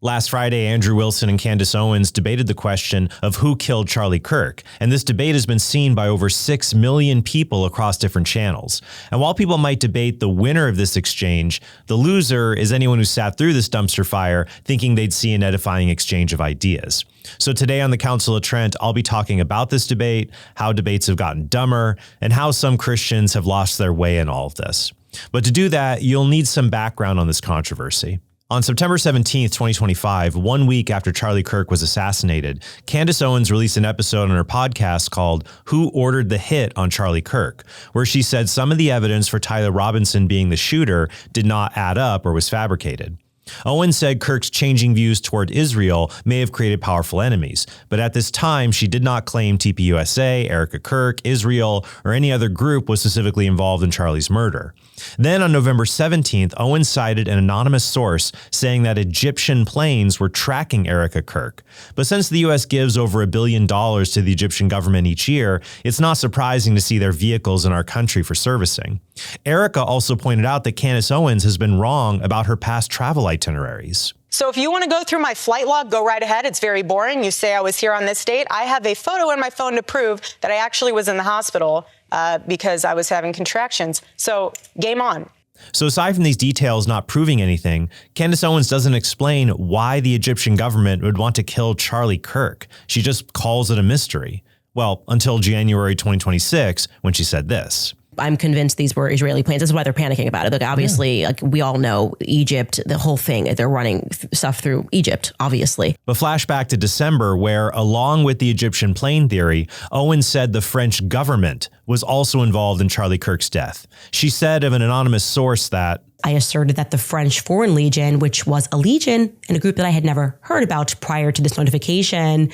Last Friday, Andrew Wilson and Candace Owens debated the question of who killed Charlie Kirk, and this debate has been seen by over 6 million people across different channels. And while people might debate the winner of this exchange, the loser is anyone who sat through this dumpster fire thinking they'd see an edifying exchange of ideas. So today on the Council of Trent, I'll be talking about this debate, how debates have gotten dumber, and how some Christians have lost their way in all of this. But to do that, you'll need some background on this controversy. On September 17th, 2025, 1 week after Charlie Kirk was assassinated, Candace Owens released an episode on her podcast called Who Ordered the Hit on Charlie Kirk, where she said some of the evidence for Tyler Robinson being the shooter did not add up or was fabricated. Owens said Kirk's changing views toward Israel may have created powerful enemies, but at this time, she did not claim TPUSA, Erica Kirk, Israel, or any other group was specifically involved in Charlie's murder. Then on November 17th, Owens cited an anonymous source saying that Egyptian planes were tracking Erica Kirk. But since the U.S. gives over $1 billion to the Egyptian government each year, it's not surprising to see their vehicles in our country for servicing. Erica also pointed out that Candace Owens has been wrong about her past travel itineraries. So if you want to go through my flight log, go right ahead. It's very boring. You say I was here on this date. I have a photo in my phone to prove that I actually was in the hospital because I was having contractions. So game on. So aside from these details not proving anything, Candace Owens doesn't explain why the Egyptian government would want to kill Charlie Kirk. She just calls it a mystery. Well, until January 2026, when she said this. I'm convinced these were Israeli planes. That's why they're panicking about it. Like, obviously, like we all know Egypt, the whole thing, they're running stuff through Egypt, obviously. But flashback to December, where along with the Egyptian plane theory, Owens said the French government was also involved in Charlie Kirk's death. She said of an anonymous source that I asserted that the French Foreign Legion, which was a legion and a group that I had never heard about prior to this notification,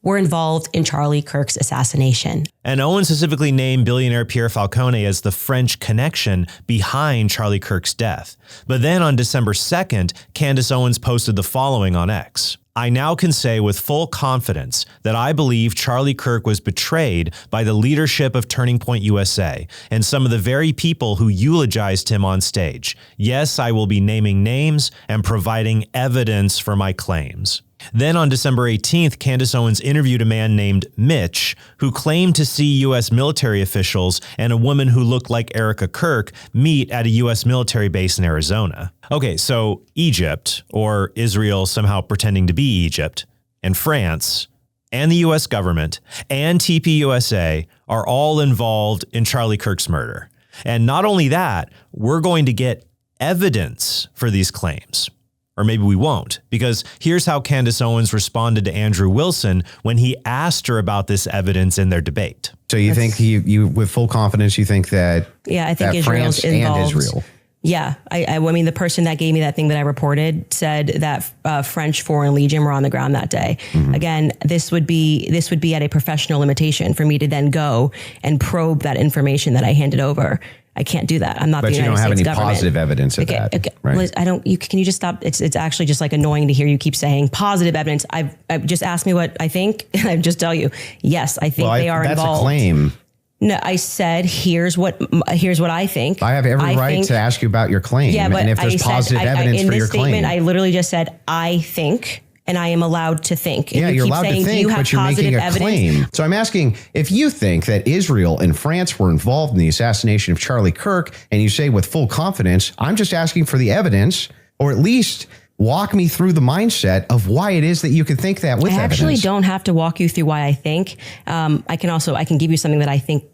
were involved in Charlie Kirk's assassination. And Owens specifically named billionaire Pierre Falcone as the French connection behind Charlie Kirk's death. But then on December 2nd, Candace Owens posted the following on X. I now can say with full confidence that I believe Charlie Kirk was betrayed by the leadership of Turning Point USA and some of the very people who eulogized him on stage. Yes, I will be naming names and providing evidence for my claims. Then on December 18th, Candace Owens interviewed a man named Mitch who claimed to see U.S. military officials and a woman who looked like Erica Kirk meet at a U.S. military base in Arizona. Okay, so Egypt, or Israel somehow pretending to be Egypt, and France, and the U.S. government, and TPUSA are all involved in Charlie Kirk's murder. And not only that, we're going to get evidence for these claims. Or maybe we won't, because here's how Candace Owens responded to Andrew Wilson when he asked her about this evidence in their debate. So you think you with full confidence, you think that I think that Israel's France involved. and Israel. Yeah, I mean, the person that gave me that thing that I reported said that French Foreign Legion were on the ground that day. Mm-hmm. Again, this would be at a professional limitation for me to then go and probe that information that I handed over. I can't do that. I'm not the United States government. But you don't have any positive evidence of that. Okay. Right? Liz, can you just stop? It's actually just like annoying to hear you keep saying positive evidence. I've just asked me what I think, and I just tell you, yes, I think they are involved. That's a claim. No, I said, here's what I think. I have every right to ask you about your claim. Yeah, but and if there's positive evidence for your claim. In this statement, I literally just said, I think, and I am allowed to think. And yeah, you're allowed to think, but you're making a claim. So I'm asking, if you think that Israel and France were involved in the assassination of Charlie Kirk, and you say with full confidence, I'm just asking for the evidence, or at least walk me through the mindset of why it is that you could think that with evidence. I actually don't have to walk you through why I think. I can give you something that I think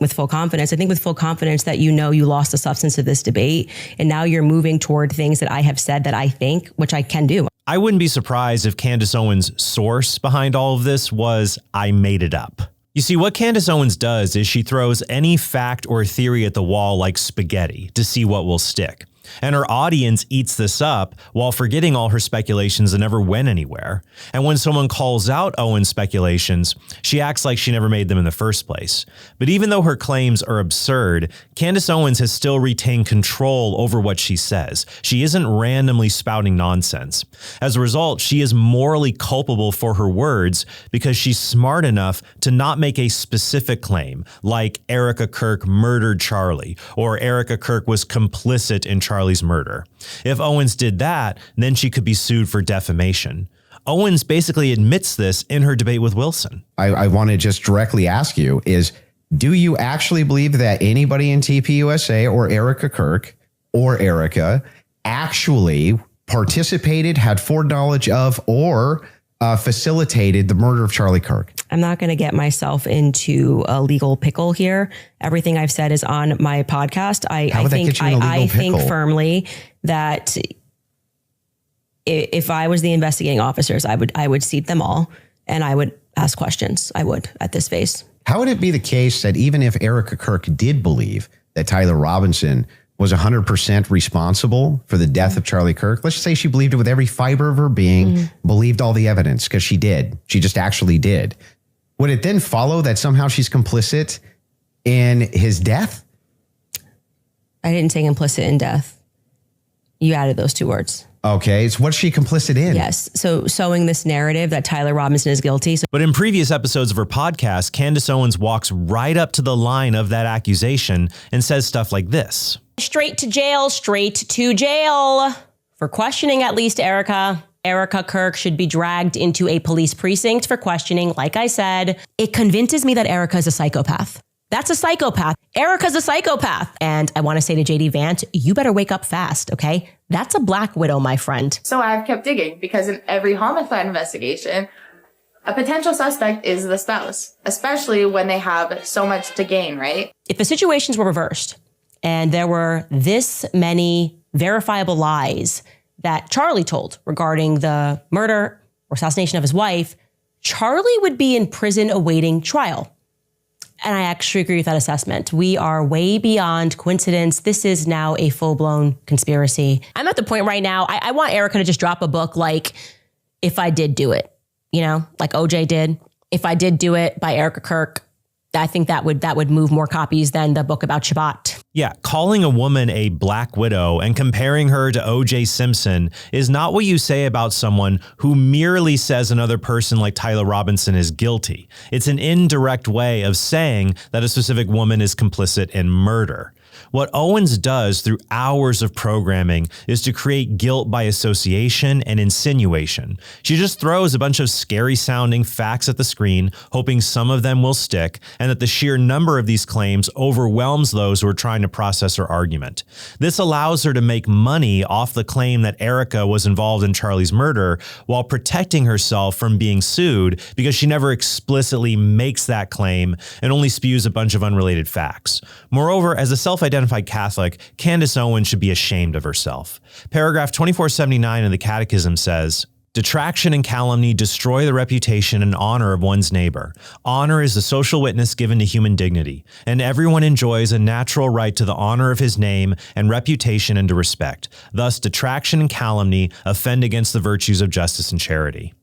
with full confidence. I think with full confidence that you lost the substance of this debate, and now you're moving toward things that I have said that I think, which I can do. I wouldn't be surprised if Candace Owens' source behind all of this was, I made it up. You see, what Candace Owens does is she throws any fact or theory at the wall like spaghetti to see what will stick. And her audience eats this up while forgetting all her speculations that never went anywhere. And when someone calls out Owens' speculations, she acts like she never made them in the first place. But even though her claims are absurd, Candace Owens has still retained control over what she says. She isn't randomly spouting nonsense. As a result, she is morally culpable for her words because she's smart enough to not make a specific claim, like Erica Kirk murdered Charlie, or Erica Kirk was complicit in Charlie Charlie's murder. If Owens did that, then she could be sued for defamation. Owens basically admits this in her debate with Wilson. I want to just directly ask you is, do you actually believe that anybody in TPUSA or Erica Kirk or Erica actually participated, had foreknowledge of, or facilitated the murder of Charlie Kirk? I'm not going to get myself into a legal pickle here. Everything I've said is on my podcast. I think firmly that if I was the investigating officers, I would seat them all and I would ask questions. I would at this phase. How would it be the case that even if Erica Kirk did believe that Tyler Robinson was 100% responsible for the death of Charlie Kirk, let's say she believed it with every fiber of her being, believed all the evidence, because she did. She just actually did. Would it then follow that somehow she's complicit in his death? I didn't say complicit in death. You added those two words. Okay, so what's she complicit in? Yes, so sowing this narrative that Tyler Robinson is guilty. But in previous episodes of her podcast, Candace Owens walks right up to the line of that accusation and says stuff like this. Straight to jail, straight to jail. For questioning at least Erica Kirk should be dragged into a police precinct for questioning. Like I said, it convinces me that Erica is a psychopath. That's a psychopath. Erica's a psychopath. And I want to say to JD Vance, you better wake up fast, okay? That's a black widow, my friend. So I've kept digging because in every homicide investigation, a potential suspect is the spouse, especially when they have so much to gain, right? If the situations were reversed and there were this many verifiable lies that Charlie told regarding the murder or assassination of his wife, Charlie would be in prison awaiting trial. And I actually agree with that assessment. We are way beyond coincidence. This is now a full-blown conspiracy. I'm at the point right now, I want Erica to just drop a book like, If I Did Do It, you know, like OJ did. If I Did Do It by Erica Kirk. I think that would move more copies than the book about Shabbat. Yeah, calling a woman a black widow and comparing her to O.J. Simpson is not what you say about someone who merely says another person like Tyler Robinson is guilty. It's an indirect way of saying that a specific woman is complicit in murder. What Owens does through hours of programming is to create guilt by association and insinuation. She just throws a bunch of scary sounding facts at the screen, hoping some of them will stick, and that the sheer number of these claims overwhelms those who are trying to process her argument. This allows her to make money off the claim that Erica was involved in Charlie's murder while protecting herself from being sued because she never explicitly makes that claim and only spews a bunch of unrelated facts. Moreover, as a self-identified Catholic, Candace Owens should be ashamed of herself. Paragraph 2479 of the Catechism says, "Detraction and calumny destroy the reputation and honor of one's neighbor. Honor is the social witness given to human dignity, and everyone enjoys a natural right to the honor of his name and reputation and to respect. Thus, detraction and calumny offend against the virtues of justice and charity."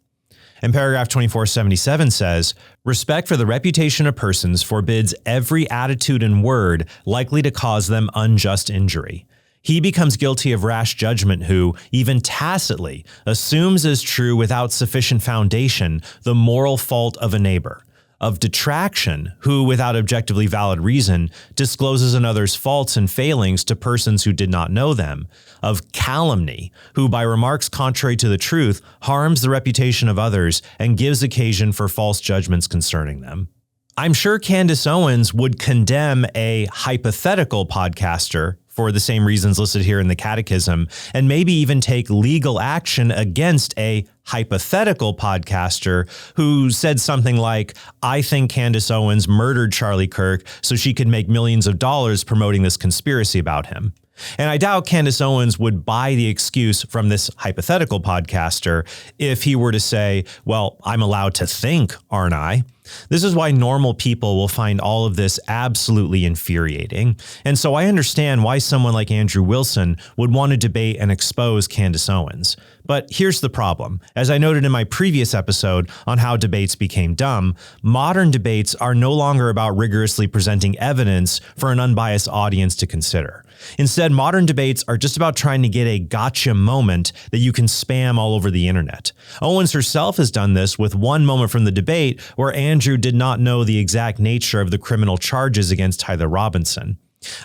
And paragraph 2477 says, "Respect for the reputation of persons forbids every attitude and word likely to cause them unjust injury. He becomes guilty of rash judgment who, even tacitly, assumes as true without sufficient foundation the moral fault of a neighbor. Of detraction, who, without objectively valid reason, discloses another's faults and failings to persons who did not know them. Of calumny, who, by remarks contrary to the truth, harms the reputation of others and gives occasion for false judgments concerning them." I'm sure Candace Owens would condemn a hypothetical podcaster for the same reasons listed here in the Catechism, and maybe even take legal action against a hypothetical podcaster who said something like, "I think Candace Owens murdered Charlie Kirk so she could make millions of dollars promoting this conspiracy about him." And I doubt Candace Owens would buy the excuse from this hypothetical podcaster if he were to say, "Well, I'm allowed to think, aren't I?" This is why normal people will find all of this absolutely infuriating. And so I understand why someone like Andrew Wilson would want to debate and expose Candace Owens. But here's the problem. As I noted in my previous episode on how debates became dumb, modern debates are no longer about rigorously presenting evidence for an unbiased audience to consider. Instead, modern debates are just about trying to get a gotcha moment that you can spam all over the internet. Owens herself has done this with one moment from the debate where Andrew did not know the exact nature of the criminal charges against Tyler Robinson.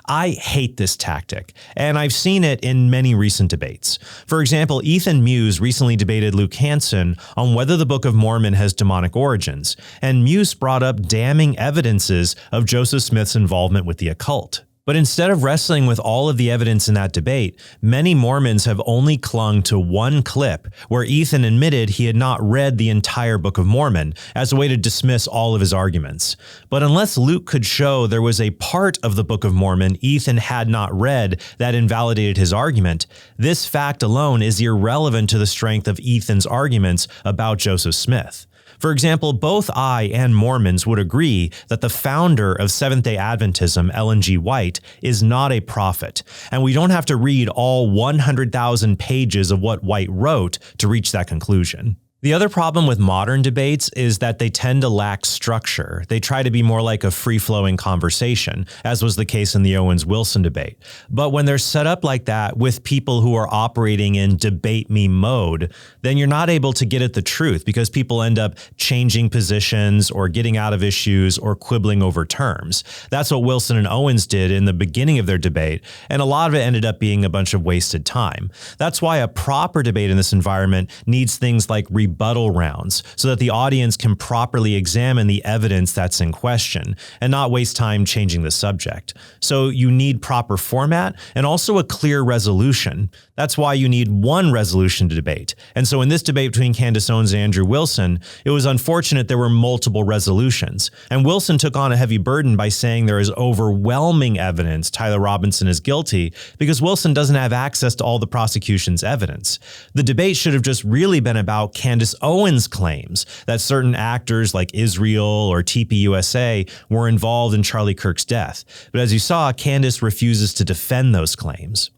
I hate this tactic, and I've seen it in many recent debates. For example, Ethan Muse recently debated Luke Hansen on whether the Book of Mormon has demonic origins, and Muse brought up damning evidences of Joseph Smith's involvement with the occult. But instead of wrestling with all of the evidence in that debate, many Mormons have only clung to one clip where Ethan admitted he had not read the entire Book of Mormon as a way to dismiss all of his arguments. But unless Luke could show there was a part of the Book of Mormon Ethan had not read that invalidated his argument, this fact alone is irrelevant to the strength of Ethan's arguments about Joseph Smith. For example, both I and Mormons would agree that the founder of Seventh-day Adventism, Ellen G. White, is not a prophet, and we don't have to read all 100,000 pages of what White wrote to reach that conclusion. The other problem with modern debates is that they tend to lack structure. They try to be more like a free-flowing conversation, as was the case in the Owens-Wilson debate. But when they're set up like that with people who are operating in debate me mode, then you're not able to get at the truth because people end up changing positions or getting out of issues or quibbling over terms. That's what Wilson and Owens did in the beginning of their debate, and a lot of it ended up being a bunch of wasted time. That's why a proper debate in this environment needs things like rebuttal rounds so that the audience can properly examine the evidence that's in question and not waste time changing the subject. So you need proper format and also a clear resolution. That's why you need one resolution to debate. And so in this debate between Candace Owens and Andrew Wilson, it was unfortunate there were multiple resolutions. And Wilson took on a heavy burden by saying there is overwhelming evidence Tyler Robinson is guilty because Wilson doesn't have access to all the prosecution's evidence. The debate should have just really been about Candace Owens' claims that certain actors like Israel or TPUSA were involved in Charlie Kirk's death. But as you saw, Candace refuses to defend those claims.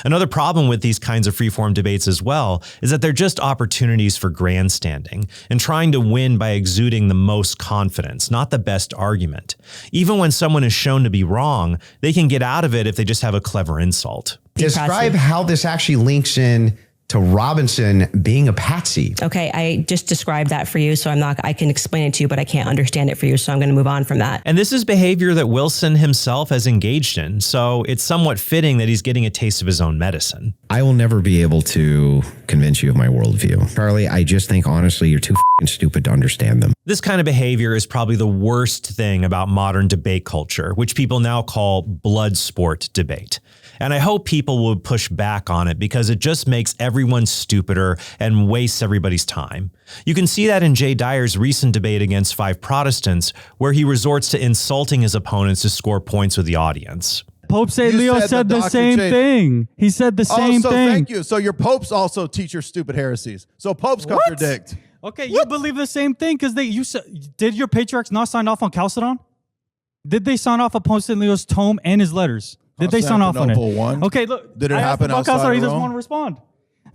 Another problem with these kinds of freeform debates as well is that they're just opportunities for grandstanding and trying to win by exuding the most confidence, not the best argument. Even when someone is shown to be wrong, they can get out of it if they just have a clever insult. Describe how this actually links in to Robinson being a patsy. Okay, I just described that for you, so I can explain it to you, but I can't understand it for you, so I'm going to move on from that. And this is behavior that Wilson himself has engaged in, so it's somewhat fitting that he's getting a taste of his own medicine. I will never be able to convince you of my worldview. Charlie, I just think, honestly, you're too stupid to understand them. This kind of behavior is probably the worst thing about modern debate culture, which people now call blood sport debate. And I hope people will push back on it because it just makes everyone stupider and wastes everybody's time. You can see that in Jay Dyer's recent debate against 5 Protestants, where he resorts to insulting his opponents to score points with the audience. Pope St. Leo said the same thing. He said the same thing. Thank you. So your popes also teach your stupid heresies. So popes contradict. Okay, you believe the same thing because did your patriarchs not sign off on Chalcedon? Did they sign off on Pope St. Leo's tome and his letters? Did they sign off on it? Okay, look. Did it happen outside He doesn't want to respond.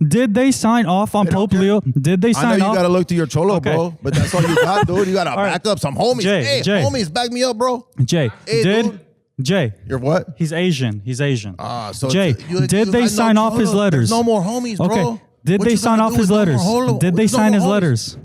Did they sign off on Pope Leo? Did they sign off? I know you got to look to your cholo, bro. But that's all you got, dude. You got to back up some homies. Jay, homies, back me up, bro. Jay, Jay. You're what? He's Asian. So Jay, did they sign off his letters? There's no more homies, bro. Okay. Did they sign off his letters? Did they sign his letters?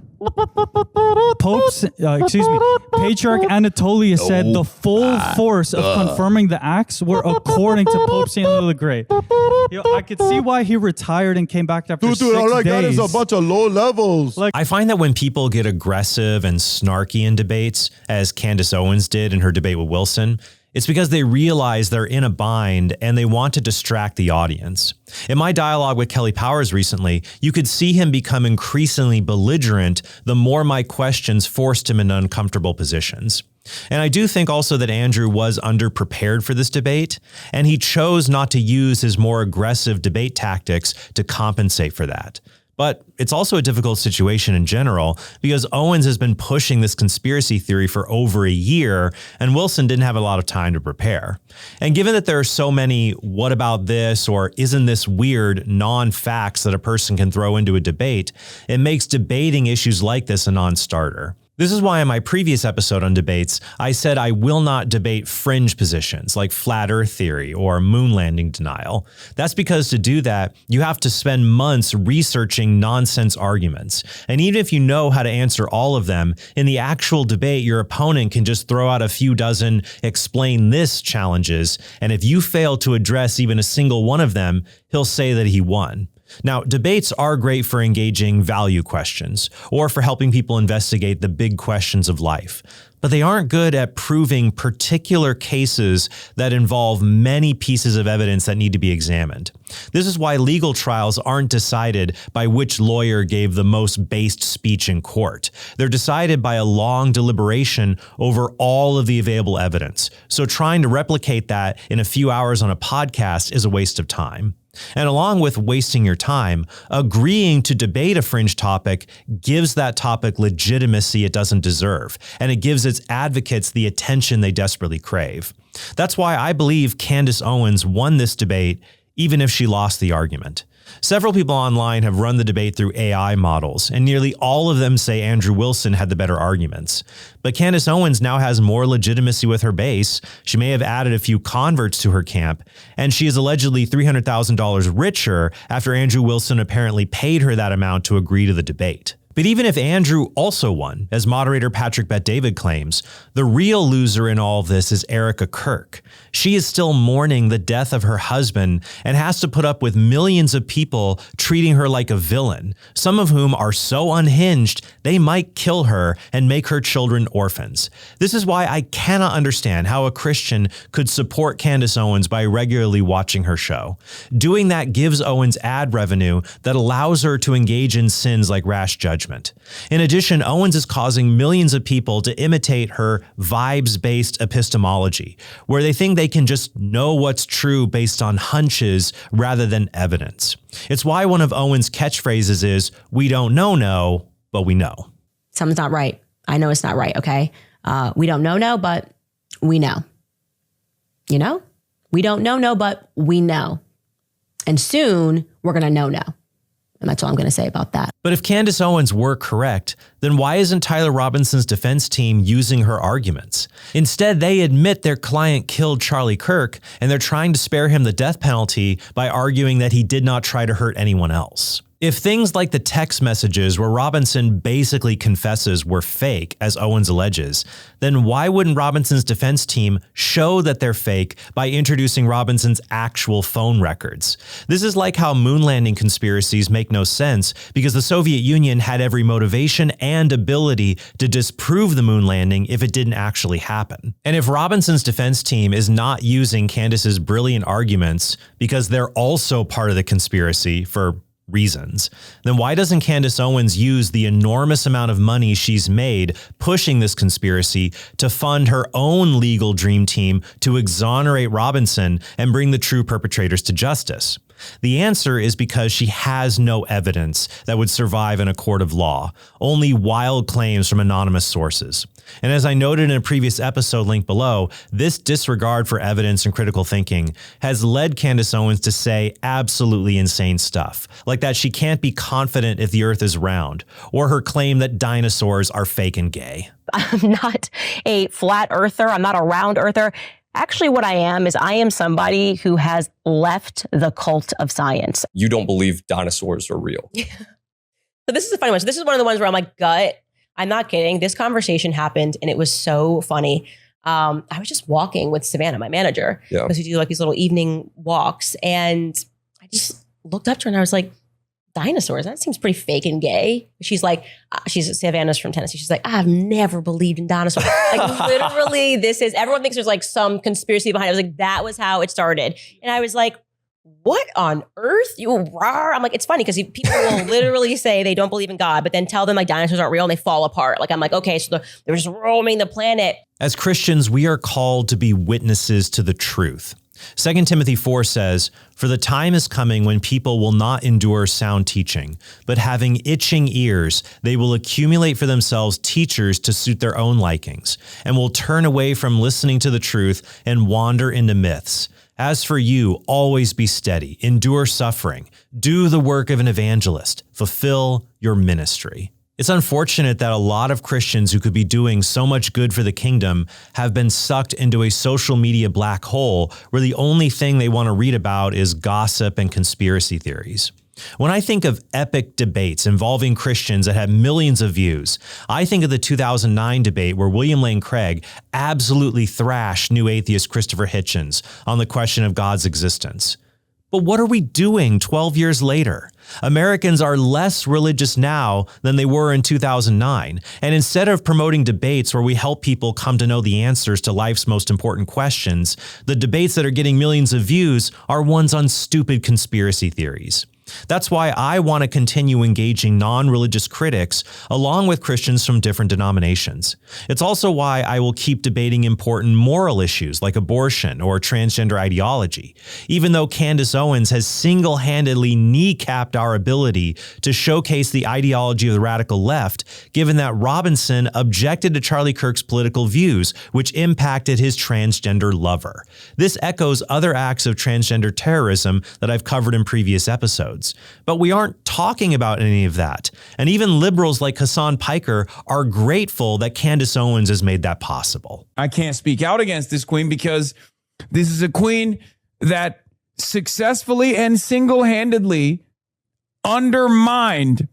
Patriarch Anatolia said the full force of confirming the acts were according to Pope St. Leo the Great. I could see why he retired and came back after 6 days. All I got is a bunch of low levels. I find that when people get aggressive and snarky in debates, as Candace Owens did in her debate with Wilson, it's because they realize they're in a bind and they want to distract the audience. In my dialogue with Kelly Powers recently, you could see him become increasingly belligerent the more my questions forced him into uncomfortable positions. And I do think also that Andrew was underprepared for this debate, and he chose not to use his more aggressive debate tactics to compensate for that. But it's also a difficult situation in general because Owens has been pushing this conspiracy theory for over a year, and Wilson didn't have a lot of time to prepare. And given that there are so many "what about this" or "isn't this weird" non-facts that a person can throw into a debate, it makes debating issues like this a non-starter. This is why in my previous episode on debates, I said I will not debate fringe positions like flat earth theory or moon landing denial. That's because to do that, you have to spend months researching nonsense arguments. And even if you know how to answer all of them, in the actual debate, your opponent can just throw out a few dozen explain this challenges. And if you fail to address even a single one of them, he'll say that he won. Now, debates are great for engaging value questions or for helping people investigate the big questions of life, but they aren't good at proving particular cases that involve many pieces of evidence that need to be examined. This is why legal trials aren't decided by which lawyer gave the most based speech in court. They're decided by a long deliberation over all of the available evidence. So trying to replicate that in a few hours on a podcast is a waste of time. And along with wasting your time, agreeing to debate a fringe topic gives that topic legitimacy it doesn't deserve, and it gives its advocates the attention they desperately crave. That's why I believe Candace Owens won this debate, even if she lost the argument. Several people online have run the debate through AI models, and nearly all of them say Andrew Wilson had the better arguments. But Candace Owens now has more legitimacy with her base. She may have added a few converts to her camp, and she is allegedly $300,000 richer after Andrew Wilson apparently paid her that amount to agree to the debate. But even if Andrew also won, as moderator Patrick Bet-David claims, the real loser in all of this is Erica Kirk. She is still mourning the death of her husband and has to put up with millions of people treating her like a villain, some of whom are so unhinged they might kill her and make her children orphans. This is why I cannot understand how a Christian could support Candace Owens by regularly watching her show. Doing that gives Owens ad revenue that allows her to engage in sins like rash judgment. In addition, Owens is causing millions of people to imitate her vibes-based epistemology, where they think they can just know what's true based on hunches rather than evidence. It's why one of Owens' catchphrases is, "We don't know, but we know." Something's not right. I know it's not right, okay? We don't know, but we know. You know? We don't know, but we know. And soon, we're going to know. And that's all I'm going to say about that. But if Candace Owens were correct, then why isn't Tyler Robinson's defense team using her arguments? Instead, they admit their client killed Charlie Kirk, and they're trying to spare him the death penalty by arguing that he did not try to hurt anyone else. If things like the text messages where Robinson basically confesses were fake, as Owens alleges, then why wouldn't Robinson's defense team show that they're fake by introducing Robinson's actual phone records? This is like how moon landing conspiracies make no sense because the Soviet Union had every motivation and ability to disprove the moon landing if it didn't actually happen. And if Robinson's defense team is not using Candace's brilliant arguments because they're also part of the conspiracy for reasons, then why doesn't Candace Owens use the enormous amount of money she's made pushing this conspiracy to fund her own legal dream team to exonerate Robinson and bring the true perpetrators to justice? The answer is because she has no evidence that would survive in a court of law, only wild claims from anonymous sources. And as I noted in a previous episode linked below, this disregard for evidence and critical thinking has led Candace Owens to say absolutely insane stuff, like that she can't be confident if the earth is round, or her claim that dinosaurs are fake and gay. I'm not a flat earther. I'm not a round earther. Actually, what I am somebody who has left the cult of science. You don't believe dinosaurs are real. So this is a funny one. So this is one of the ones where I'm like, gut. I'm not kidding. This conversation happened and it was so funny. I was just walking with Savannah, my manager, because we do like these little evening walks. And I just looked up to her and I was like, dinosaurs, that seems pretty fake and gay. She's like, Savannah's from Tennessee. She's like, I've never believed in dinosaurs. Like literally everyone thinks there's like some conspiracy behind it. I was like, that was how it started. And I was like, what on earth? I'm like, it's funny because people will literally say they don't believe in God, but then tell them like dinosaurs aren't real and they fall apart. Like, I'm like, okay, so they're just roaming the planet. As Christians, we are called to be witnesses to the truth. 2 Timothy 4 says, "For the time is coming when people will not endure sound teaching, but having itching ears, they will accumulate for themselves teachers to suit their own likings, and will turn away from listening to the truth and wander into myths. As for you, always be steady, endure suffering, do the work of an evangelist, fulfill your ministry." It's unfortunate that a lot of Christians who could be doing so much good for the kingdom have been sucked into a social media black hole where the only thing they want to read about is gossip and conspiracy theories. When I think of epic debates involving Christians that had millions of views, I think of the 2009 debate where William Lane Craig absolutely thrashed new atheist Christopher Hitchens on the question of God's existence. But what are we doing 12 years later? Americans are less religious now than they were in 2009. And instead of promoting debates where we help people come to know the answers to life's most important questions, the debates that are getting millions of views are ones on stupid conspiracy theories. That's why I want to continue engaging non-religious critics along with Christians from different denominations. It's also why I will keep debating important moral issues like abortion or transgender ideology, even though Candace Owens has single-handedly kneecapped our ability to showcase the ideology of the radical left, given that Robinson objected to Charlie Kirk's political views, which impacted his transgender lover. This echoes other acts of transgender terrorism that I've covered in previous episodes. But we aren't talking about any of that. And even liberals like Hassan Piker are grateful that Candace Owens has made that possible. I can't speak out against this queen because this is a queen that successfully and single-handedly undermined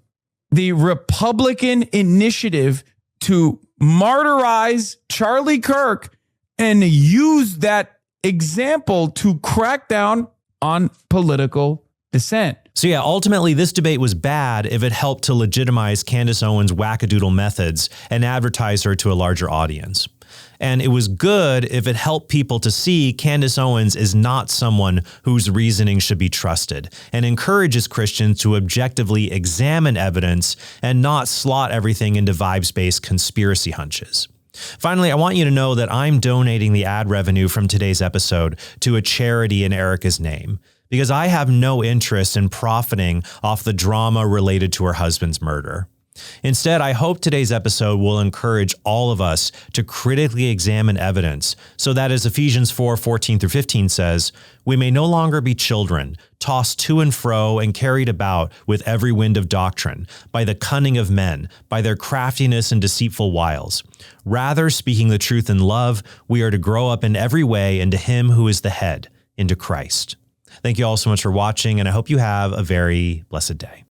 the Republican initiative to martyrize Charlie Kirk and use that example to crack down on political dissent. So yeah, ultimately this debate was bad if it helped to legitimize Candace Owens' wackadoodle methods and advertise her to a larger audience. And it was good if it helped people to see Candace Owens is not someone whose reasoning should be trusted and encourages Christians to objectively examine evidence and not slot everything into vibes-based conspiracy hunches. Finally, I want you to know that I'm donating the ad revenue from today's episode to a charity in Erica's name, because I have no interest in profiting off the drama related to her husband's murder. Instead, I hope today's episode will encourage all of us to critically examine evidence so that, as Ephesians 4:14-15 says, we may no longer be children, tossed to and fro and carried about with every wind of doctrine, by the cunning of men, by their craftiness and deceitful wiles. Rather, speaking the truth in love, we are to grow up in every way into Him who is the head, into Christ. Thank you all so much for watching, and I hope you have a very blessed day.